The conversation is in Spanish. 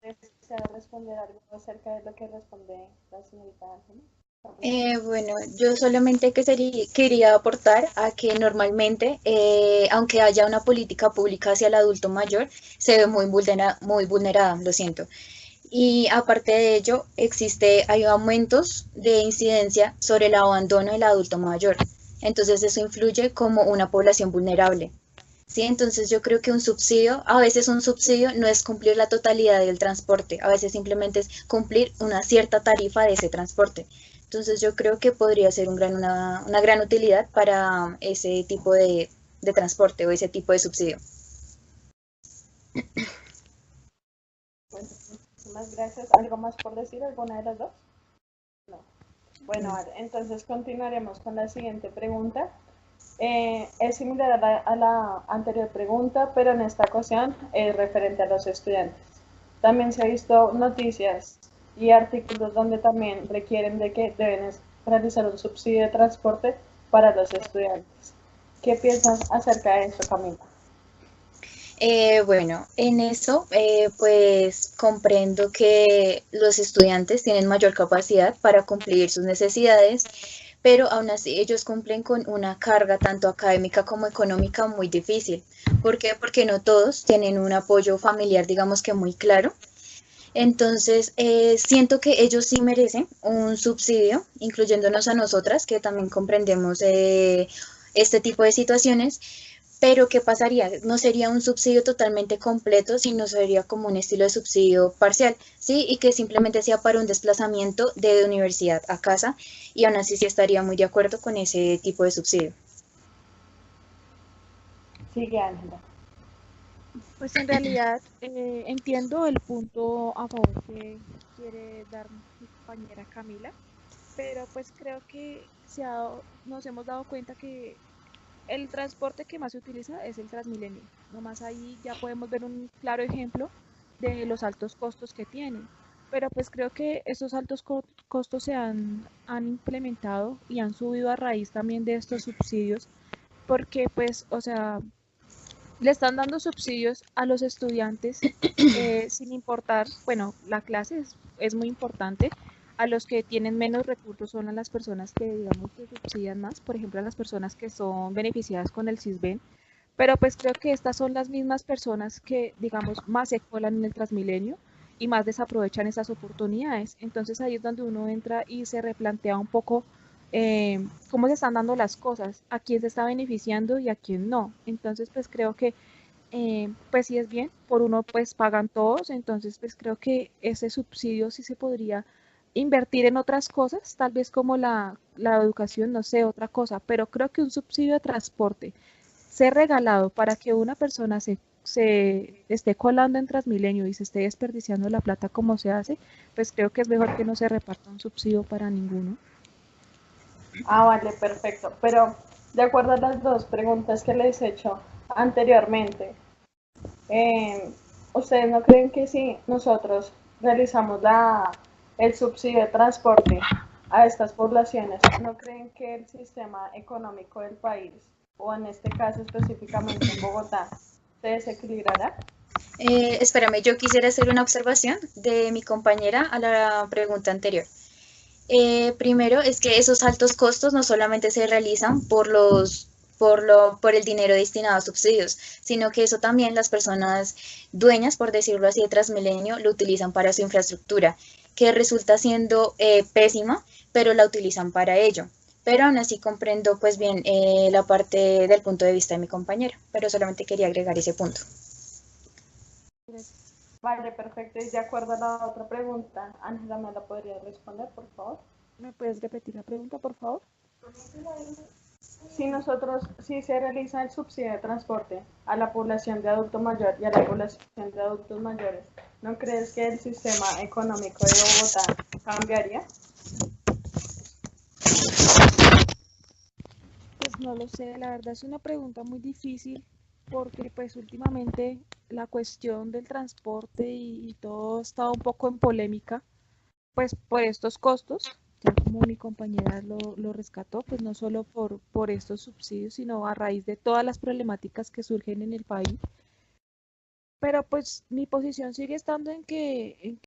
¿Desea responder algo acerca de lo que responde la señorita Ángela? Bueno, yo solamente quería aportar a que normalmente, aunque haya una política pública hacia el adulto mayor, se ve muy vulnerada, lo siento. Y aparte de ello, hay aumentos de incidencia sobre el abandono del adulto mayor. Entonces eso influye como una población vulnerable. Sí, entonces yo creo que a veces un subsidio no es cumplir la totalidad del transporte, a veces simplemente es cumplir una cierta tarifa de ese transporte. Entonces yo creo que podría ser una gran utilidad para ese tipo de transporte o ese tipo de subsidio. Bueno, muchísimas gracias. ¿Algo más por decir? ¿Alguna de las dos? No. Bueno, vale. Entonces continuaremos con la siguiente pregunta. Es similar a la anterior pregunta, pero en esta ocasión es referente a los estudiantes. También se ha visto noticias y artículos donde también requieren de que deben realizar un subsidio de transporte para los estudiantes. ¿Qué piensas acerca de eso, Camila? Bueno, en eso pues comprendo que los estudiantes tienen mayor capacidad para cumplir sus necesidades, pero aún así ellos cumplen con una carga tanto académica como económica muy difícil. ¿Por qué? Porque no todos tienen un apoyo familiar, digamos que muy claro. Entonces, siento que ellos sí merecen un subsidio, incluyéndonos a nosotras, que también comprendemos este tipo de situaciones, pero ¿qué pasaría? No sería un subsidio totalmente completo, sino sería como un estilo de subsidio parcial, ¿sí? Y que simplemente sea para un desplazamiento de universidad a casa, y aún así sí estaría muy de acuerdo con ese tipo de subsidio. Sigue, Ángela. Pues en realidad entiendo el punto a favor que quiere dar mi compañera Camila, pero pues creo que nos hemos dado cuenta que el transporte que más se utiliza es el Transmilenio. Nomás ahí ya podemos ver un claro ejemplo de los altos costos que tiene. Pero pues creo que esos costos han implementado y han subido a raíz también de estos subsidios, porque pues, o sea, le están dando subsidios a los estudiantes sin importar, bueno, la clase es muy importante. A los que tienen menos recursos son a las personas que, digamos, que subsidian más, por ejemplo, a las personas que son beneficiadas con el CISBEN. Pero pues creo que estas son las mismas personas que, digamos, más se colan en el Transmilenio y más desaprovechan esas oportunidades. Entonces ahí es donde uno entra y se replantea un poco cómo se están dando las cosas, a quién se está beneficiando y a quién no. Entonces pues creo que pues sí es bien, por uno pues pagan todos, entonces pues creo que ese subsidio sí se podría invertir en otras cosas, tal vez como la educación, no sé, otra cosa, pero creo que un subsidio de transporte ser regalado para que una persona se esté colando en Transmilenio y se esté desperdiciando la plata como se hace, pues creo que es mejor que no se reparta un subsidio para ninguno. Ah, vale, perfecto. Pero de acuerdo a las dos preguntas que les he hecho anteriormente, eh, ¿ustedes no creen que si nosotros realizamos el subsidio de transporte a estas poblaciones, no creen que el sistema económico del país, o en este caso específicamente en Bogotá, se desequilibrará? Espérame, yo quisiera hacer una observación de mi compañera a la pregunta anterior. Primero es que esos altos costos no solamente se realizan por el dinero destinado a subsidios, sino que eso también las personas dueñas, por decirlo así, de Transmilenio, lo utilizan para su infraestructura, que resulta siendo pésima, pero la utilizan para ello. Pero aún así comprendo pues bien la parte del punto de vista de mi compañera, pero solamente quería agregar ese punto. Vale, perfecto. Y de acuerdo a la otra pregunta, Ángela, ¿me la podría responder, por favor? ¿Me puedes repetir la pregunta, por favor? Si se realiza el subsidio de transporte a la población de adulto mayor y a la población de adultos mayores, ¿no crees que el sistema económico de Bogotá cambiaría? Pues no lo sé, la verdad es una pregunta muy difícil porque pues últimamente la cuestión del transporte y todo ha estado un poco en polémica, pues por estos costos, ya como mi compañera lo rescató, pues no solo por estos subsidios, sino a raíz de todas las problemáticas que surgen en el país. pero pues mi posición sigue estando en que